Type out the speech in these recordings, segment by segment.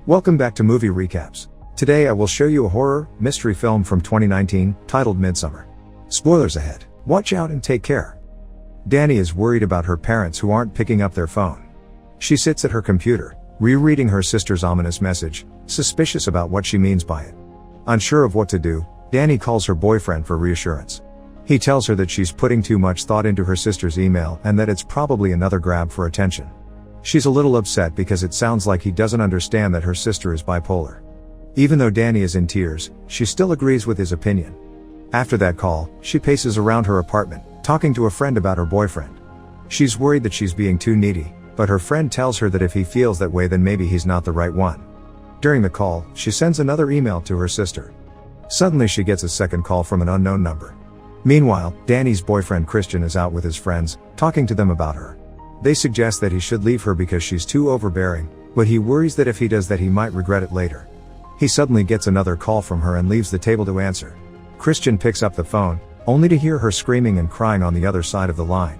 Welcome back to Movie Recaps. Today I will show you a horror, mystery film from 2019, titled Midsummer. Spoilers ahead. Watch out and take care. Danny is worried about her parents who aren't picking up their phone. She sits at her computer, rereading her sister's ominous message, suspicious about what she means by it. Unsure of what to do, Danny calls her boyfriend for reassurance. He tells her that she's putting too much thought into her sister's email and that it's probably another grab for attention. She's a little upset because it sounds like he doesn't understand that her sister is bipolar. Even though Danny is in tears, she still agrees with his opinion. After that call, she paces around her apartment, talking to a friend about her boyfriend. She's worried that she's being too needy, but her friend tells her that if he feels that way then maybe he's not the right one. During the call, she sends another email to her sister. Suddenly she gets a second call from an unknown number. Meanwhile, Danny's boyfriend Christian is out with his friends, talking to them about her. They suggest that he should leave her because she's too overbearing, but he worries that if he does that he might regret it later. He suddenly gets another call from her and leaves the table to answer. Christian picks up the phone, only to hear her screaming and crying on the other side of the line.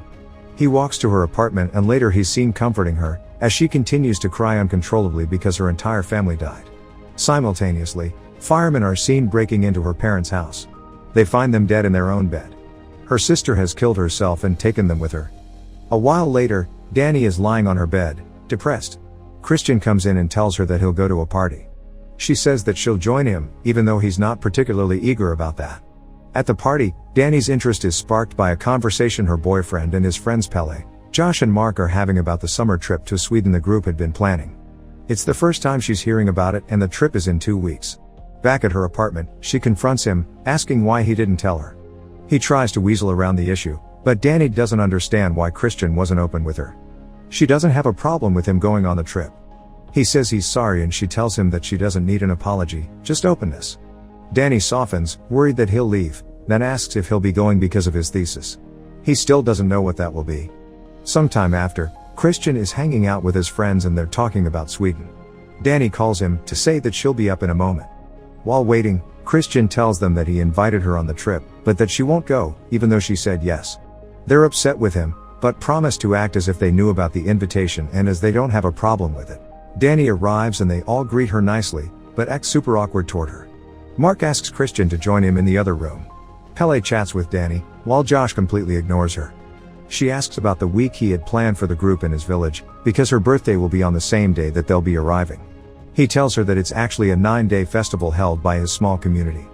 He walks to her apartment and later he's seen comforting her, as she continues to cry uncontrollably because her entire family died. Simultaneously, firemen are seen breaking into her parents' house. They find them dead in their own bed. Her sister has killed herself and taken them with her. A while later, Danny is lying on her bed, depressed. Christian comes in and tells her that he'll go to a party. She says that she'll join him, even though he's not particularly eager about that. At the party, Danny's interest is sparked by a conversation her boyfriend and his friends Pelle, Josh and Mark are having about the summer trip to Sweden the group had been planning. It's the first time she's hearing about it and the trip is in 2 weeks. Back at her apartment, she confronts him, asking why he didn't tell her. He tries to weasel around the issue, but Danny doesn't understand why Christian wasn't open with her. She doesn't have a problem with him going on the trip. He says he's sorry and she tells him that she doesn't need an apology, just openness. Danny softens, worried that he'll leave, then asks if he'll be going because of his thesis. He still doesn't know what that will be. Sometime after, Christian is hanging out with his friends and they're talking about Sweden. Danny calls him to say that she'll be up in a moment. While waiting, Christian tells them that he invited her on the trip, but that she won't go, even though she said yes. They're upset with him, but promise to act as if they knew about the invitation and as they don't have a problem with it. Danny arrives and they all greet her nicely, but act super awkward toward her. Mark asks Christian to join him in the other room. Pelle chats with Danny, while Josh completely ignores her. She asks about the week he had planned for the group in his village, because her birthday will be on the same day that they'll be arriving. He tells her that it's actually a 9-day festival held by his small community.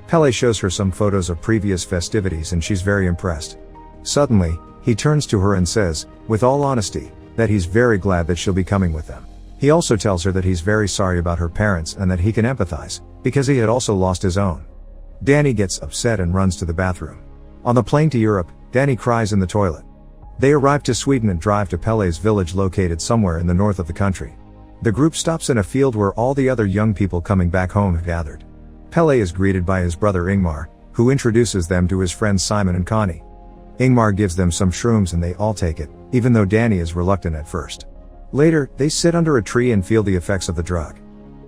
Pelle shows her some photos of previous festivities and she's very impressed. Suddenly, he turns to her and says, with all honesty, that he's very glad that she'll be coming with them. He also tells her that he's very sorry about her parents and that he can empathize, because he had also lost his own. Danny gets upset and runs to the bathroom. On the plane to Europe, Danny cries in the toilet. They arrive to Sweden and drive to Pelle's village located somewhere in the north of the country. The group stops in a field where all the other young people coming back home have gathered. Pelle is greeted by his brother Ingmar, who introduces them to his friends Simon and Connie. Ingmar gives them some shrooms and they all take it, even though Danny is reluctant at first. Later, they sit under a tree and feel the effects of the drug.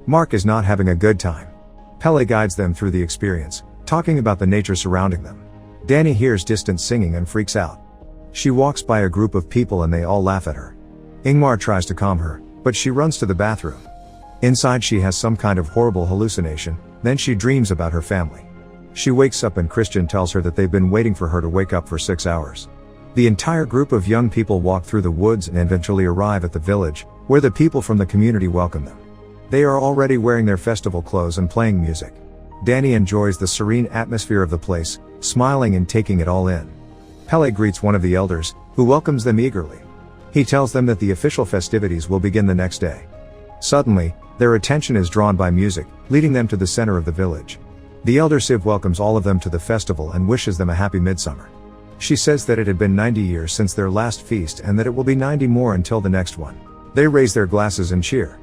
Mark is not having a good time. Pelle guides them through the experience, talking about the nature surrounding them. Danny hears distant singing and freaks out. She walks by a group of people and they all laugh at her. Ingmar tries to calm her, but she runs to the bathroom. Inside she has some kind of horrible hallucination, then she dreams about her family. She wakes up and Christian tells her that they've been waiting for her to wake up for 6 hours. The entire group of young people walk through the woods and eventually arrive at the village, where the people from the community welcome them. They are already wearing their festival clothes and playing music. Danny enjoys the serene atmosphere of the place, smiling and taking it all in. Pelle greets one of the elders, who welcomes them eagerly. He tells them that the official festivities will begin the next day. Suddenly, their attention is drawn by music, leading them to the center of the village. The elder Siv welcomes all of them to the festival and wishes them a happy midsummer. She says that it had been 90 years since their last feast and that it will be 90 more until the next one. They raise their glasses and cheer.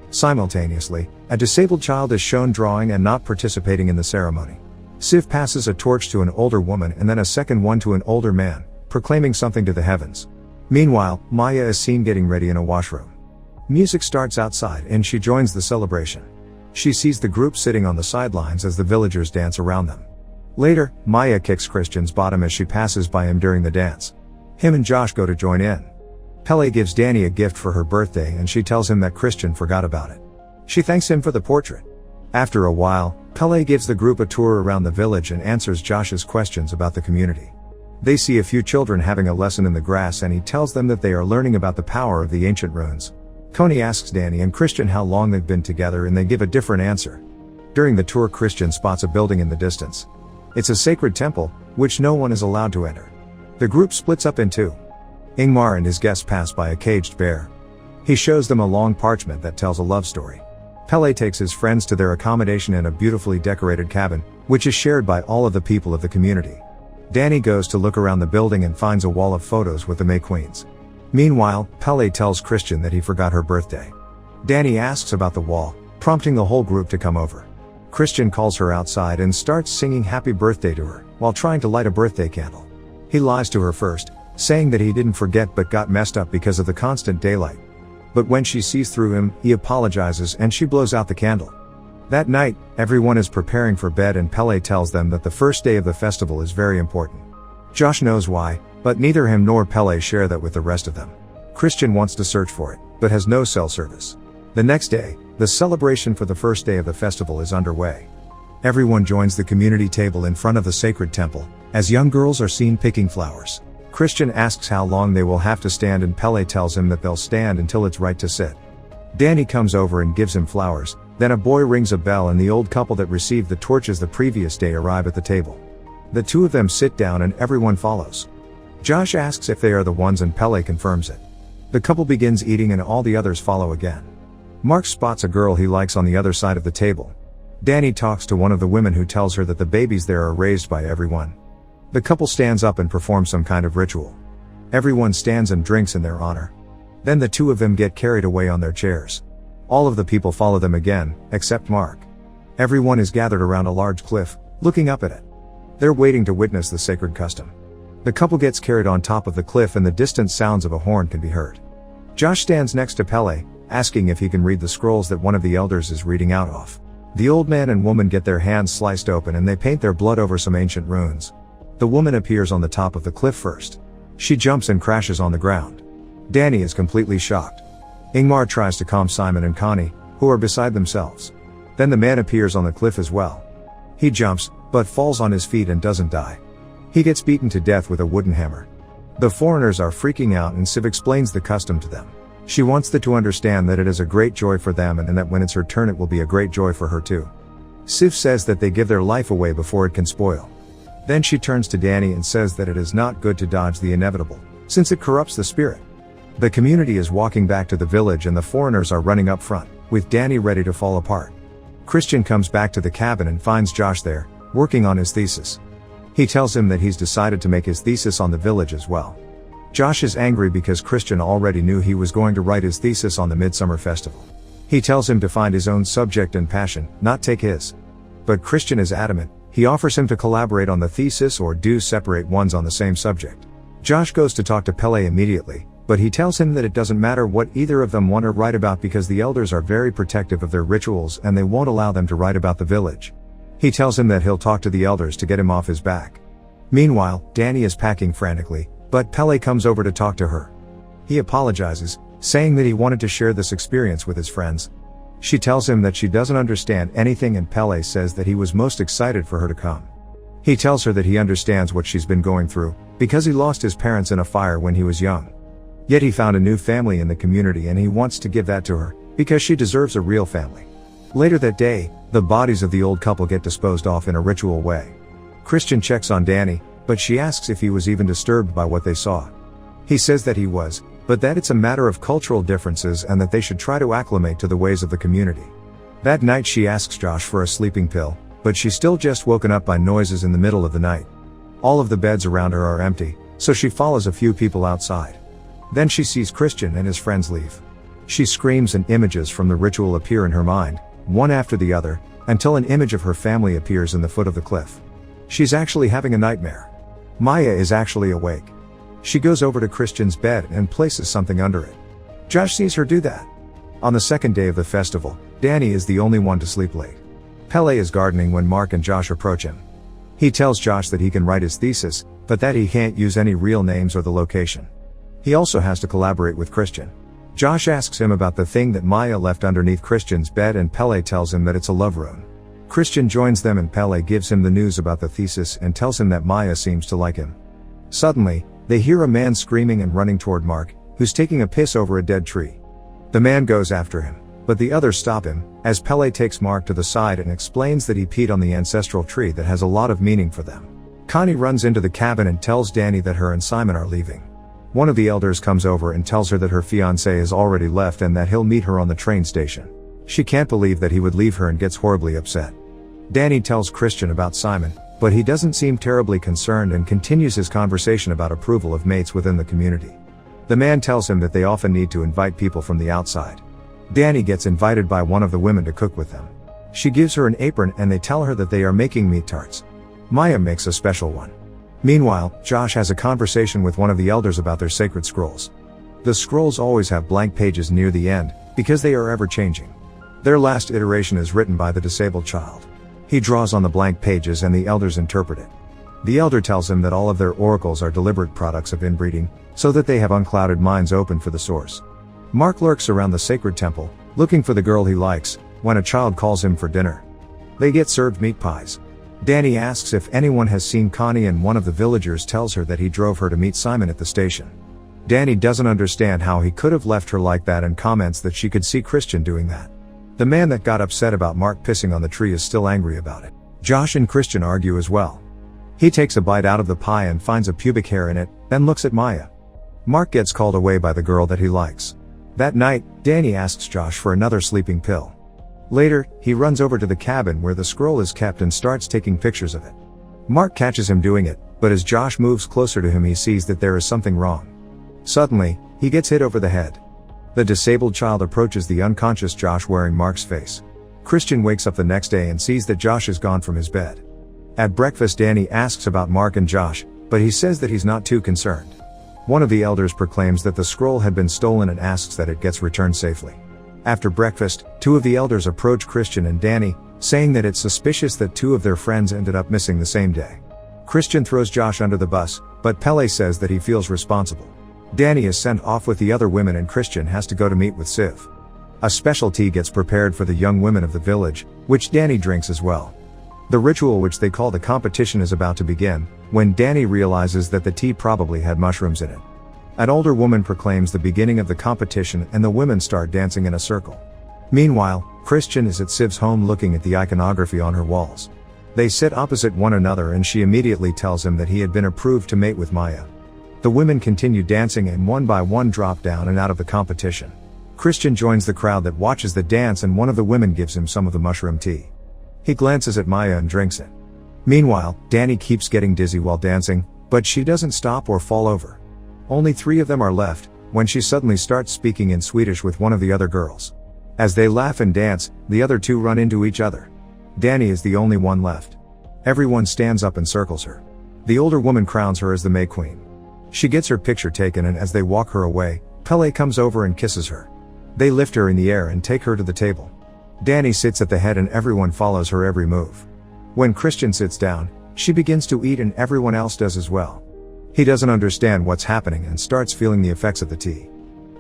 Simultaneously, a disabled child is shown drawing and not participating in the ceremony. Siv passes a torch to an older woman and then a second one to an older man, proclaiming something to the heavens. Meanwhile, Maya is seen getting ready in a washroom. Music starts outside and she joins the celebration. She sees the group sitting on the sidelines as the villagers dance around them. Later, Maya kicks Christian's bottom as she passes by him during the dance. Him and Josh go to join in. Pelle gives Danny a gift for her birthday and she tells him that Christian forgot about it. She thanks him for the portrait. After a while, Pele gives the group a tour around the village and answers Josh's questions about the community. They see a few children having a lesson in the grass and he tells them that they are learning about the power of the ancient runes. Connie asks Danny and Christian how long they've been together and they give a different answer. During the tour, Christian spots a building in the distance. It's a sacred temple, which no one is allowed to enter. The group splits up in two. Ingmar and his guests pass by a caged bear. He shows them a long parchment that tells a love story. Pele takes his friends to their accommodation in a beautifully decorated cabin, which is shared by all of the people of the community. Danny goes to look around the building and finds a wall of photos with the May Queens. Meanwhile, Pele tells Christian that he forgot her birthday. Danny asks about the wall, prompting the whole group to come over. Christian calls her outside and starts singing happy birthday to her, while trying to light a birthday candle. He lies to her first, saying that he didn't forget but got messed up because of the constant daylight. But when she sees through him, he apologizes and she blows out the candle. That night, everyone is preparing for bed and Pele tells them that the first day of the festival is very important. Josh knows why, but neither him nor Pele share that with the rest of them. Christian wants to search for it, but has no cell service. The next day, the celebration for the first day of the festival is underway. Everyone joins the community table in front of the sacred temple, as young girls are seen picking flowers. Christian asks how long they will have to stand and Pele tells him that they'll stand until it's right to sit. Danny comes over and gives him flowers, then a boy rings a bell and the old couple that received the torches the previous day arrive at the table. The two of them sit down and everyone follows. Josh asks if they are the ones and Pele confirms it. The couple begins eating and all the others follow again. Mark spots a girl he likes on the other side of the table. Danny talks to one of the women who tells her that the babies there are raised by everyone. The couple stands up and performs some kind of ritual. Everyone stands and drinks in their honor. Then the two of them get carried away on their chairs. All of the people follow them again, except Mark. Everyone is gathered around a large cliff, looking up at it. They're waiting to witness the sacred custom. The couple gets carried on top of the cliff and the distant sounds of a horn can be heard. Josh stands next to Pele, asking if he can read the scrolls that one of the elders is reading out of. The old man and woman get their hands sliced open and they paint their blood over some ancient runes. The woman appears on the top of the cliff first. She jumps and crashes on the ground. Danny is completely shocked. Ingmar tries to calm Simon and Connie, who are beside themselves. Then the man appears on the cliff as well. He jumps, but falls on his feet and doesn't die. He gets beaten to death with a wooden hammer. The foreigners are freaking out and Siv explains the custom to them. She wants them to understand that it is a great joy for them and that when it's her turn it will be a great joy for her too. Siv says that they give their life away before it can spoil. Then she turns to Danny and says that it is not good to dodge the inevitable, since it corrupts the spirit. The community is walking back to the village and the foreigners are running up front, with Danny ready to fall apart. Christian comes back to the cabin and finds Josh there, working on his thesis. He tells him that he's decided to make his thesis on the village as well. Josh is angry because Christian already knew he was going to write his thesis on the Midsummer Festival. He tells him to find his own subject and passion, not take his. But Christian is adamant. He offers him to collaborate on the thesis or do separate ones on the same subject. Josh goes to talk to Pele immediately, but he tells him that it doesn't matter what either of them want to write about because the elders are very protective of their rituals and they won't allow them to write about the village. He tells him that he'll talk to the elders to get him off his back. Meanwhile, Danny is packing frantically, but Pele comes over to talk to her. He apologizes, saying that he wanted to share this experience with his friends. She tells him that she doesn't understand anything and Pele says that he was most excited for her to come. He tells her that he understands what she's been going through, because he lost his parents in a fire when he was young. Yet he found a new family in the community and he wants to give that to her, because she deserves a real family. Later that day, the bodies of the old couple get disposed off in a ritual way. Christian checks on Danny, but she asks if he was even disturbed by what they saw. He says that he was, but that it's a matter of cultural differences and that they should try to acclimate to the ways of the community. That night she asks Josh for a sleeping pill, but she's still just woken up by noises in the middle of the night. All of the beds around her are empty, so she follows a few people outside. Then she sees Christian and his friends leave. She screams and images from the ritual appear in her mind, one after the other, until an image of her family appears in the foot of the cliff. She's actually having a nightmare. Maya is actually awake. She goes over to Christian's bed and places something under it. Josh sees her do that. On the second day of the festival, Danny is the only one to sleep late. Pele is gardening when Mark and Josh approach him. He tells Josh that he can write his thesis, but that he can't use any real names or the location. He also has to collaborate with Christian. Josh asks him about the thing that Maya left underneath Christian's bed, and Pele tells him that it's a love rune. Christian joins them and Pele gives him the news about the thesis and tells him that Maya seems to like him. Suddenly, they hear a man screaming and running toward Mark, who's taking a piss over a dead tree. The man goes after him, but the others stop him, as Pele takes Mark to the side and explains that he peed on the ancestral tree that has a lot of meaning for them. Connie runs into the cabin and tells Danny that her and Simon are leaving. One of the elders comes over and tells her that her fiancé has already left and that he'll meet her on the train station. She can't believe that he would leave her and gets horribly upset. Danny tells Christian about Simon, but he doesn't seem terribly concerned and continues his conversation about approval of mates within the community. The man tells him that they often need to invite people from the outside. Danny gets invited by one of the women to cook with them. She gives her an apron and they tell her that they are making meat tarts. Maya makes a special one. Meanwhile, Josh has a conversation with one of the elders about their sacred scrolls. The scrolls always have blank pages near the end, because they are ever changing. Their last iteration is written by the disabled child. He draws on the blank pages and the elders interpret it. The elder tells him that all of their oracles are deliberate products of inbreeding, so that they have unclouded minds open for the source. Mark lurks around the sacred temple, looking for the girl he likes, when a child calls him for dinner. They get served meat pies. Danny asks if anyone has seen Connie and one of the villagers tells her that he drove her to meet Simon at the station. Danny doesn't understand how he could have left her like that and comments that she could see Christian doing that. The man that got upset about Mark pissing on the tree is still angry about it. Josh and Christian argue as well. He takes a bite out of the pie and finds a pubic hair in it, then looks at Maya. Mark gets called away by the girl that he likes. That night, Danny asks Josh for another sleeping pill. Later, he runs over to the cabin where the scroll is kept and starts taking pictures of it. Mark catches him doing it, but as Josh moves closer to him he sees that there is something wrong. Suddenly, he gets hit over the head. The disabled child approaches the unconscious Josh wearing Mark's face. Christian wakes up the next day and sees that Josh is gone from his bed. At breakfast Danny asks about Mark and Josh, but he says that he's not too concerned. One of the elders proclaims that the scroll had been stolen and asks that it gets returned safely. After breakfast, two of the elders approach Christian and Danny, saying that it's suspicious that two of their friends ended up missing the same day. Christian throws Josh under the bus, but Pele says that he feels responsible. Danny is sent off with the other women and Christian has to go to meet with Siv. A special tea gets prepared for the young women of the village, which Danny drinks as well. The ritual which they call the competition is about to begin, when Danny realizes that the tea probably had mushrooms in it. An older woman proclaims the beginning of the competition and the women start dancing in a circle. Meanwhile, Christian is at Siv's home looking at the iconography on her walls. They sit opposite one another and she immediately tells him that he had been approved to mate with Maya. The women continue dancing and one by one drop down and out of the competition. Christian joins the crowd that watches the dance and one of the women gives him some of the mushroom tea. He glances at Maya and drinks it. Meanwhile, Danny keeps getting dizzy while dancing, but she doesn't stop or fall over. Only 3 of them are left, when she suddenly starts speaking in Swedish with one of the other girls. As they laugh and dance, the other 2 run into each other. Danny is the only one left. Everyone stands up and circles her. The older woman crowns her as the May Queen. She gets her picture taken and as they walk her away, Pele comes over and kisses her. They lift her in the air and take her to the table. Danny sits at the head and everyone follows her every move. When Christian sits down, she begins to eat and everyone else does as well. He doesn't understand what's happening and starts feeling the effects of the tea.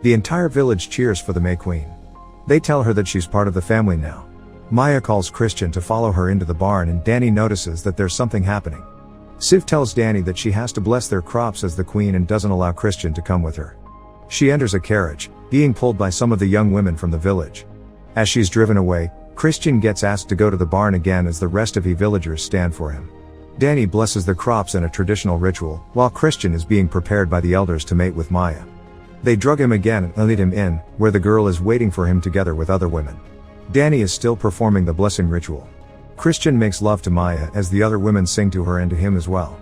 The entire village cheers for the May Queen. They tell her that she's part of the family now. Maya calls Christian to follow her into the barn and Danny notices that there's something happening. Siv tells Danny that she has to bless their crops as the queen and doesn't allow Christian to come with her. She enters a carriage, being pulled by some of the young women from the village. As she's driven away, Christian gets asked to go to the barn again as the rest of the villagers stand for him. Danny blesses the crops in a traditional ritual, while Christian is being prepared by the elders to mate with Maya. They drug him again and lead him in, where the girl is waiting for him together with other women. Danny is still performing the blessing ritual. Christian makes love to Maya as the other women sing to her and to him as well.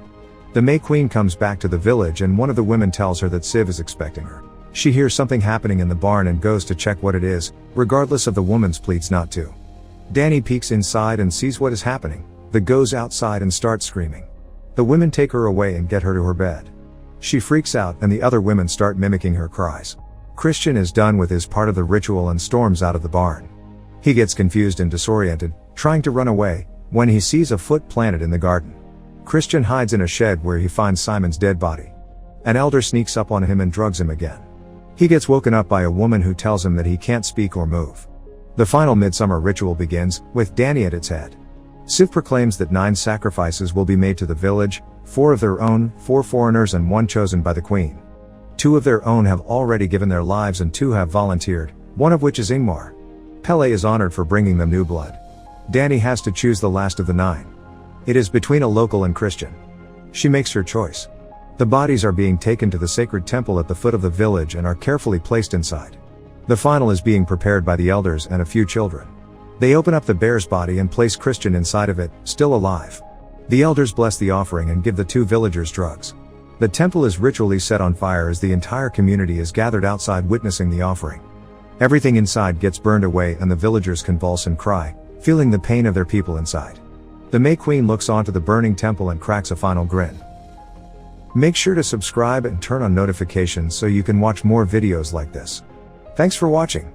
The May Queen comes back to the village and one of the women tells her that Siv is expecting her. She hears something happening in the barn and goes to check what it is, regardless of the woman's pleas not to. Danny peeks inside and sees what is happening, then goes outside and starts screaming. The women take her away and get her to her bed. She freaks out and the other women start mimicking her cries. Christian is done with his part of the ritual and storms out of the barn. He gets confused and disoriented, trying to run away, when he sees a foot planted in the garden. Christian hides in a shed where he finds Simon's dead body. An elder sneaks up on him and drugs him again. He gets woken up by a woman who tells him that he can't speak or move. The final midsummer ritual begins, with Danny at its head. Sif proclaims that 9 sacrifices will be made to the village, 4 of their own, 4 foreigners and 1 chosen by the queen. 2 of their own have already given their lives and 2 have volunteered, one of which is Ingmar. Pele is honored for bringing them new blood. Danny has to choose the last of the 9. It is between a local and Christian. She makes her choice. The bodies are being taken to the sacred temple at the foot of the village and are carefully placed inside. The final is being prepared by the elders and a few children. They open up the bear's body and place Christian inside of it, still alive. The elders bless the offering and give the 2 villagers drugs. The temple is ritually set on fire as the entire community is gathered outside witnessing the offering. Everything inside gets burned away and the villagers convulse and cry, feeling the pain of their people inside. The May Queen looks onto the burning temple and cracks a final grin. Make sure to subscribe and turn on notifications so you can watch more videos like this. Thanks for watching.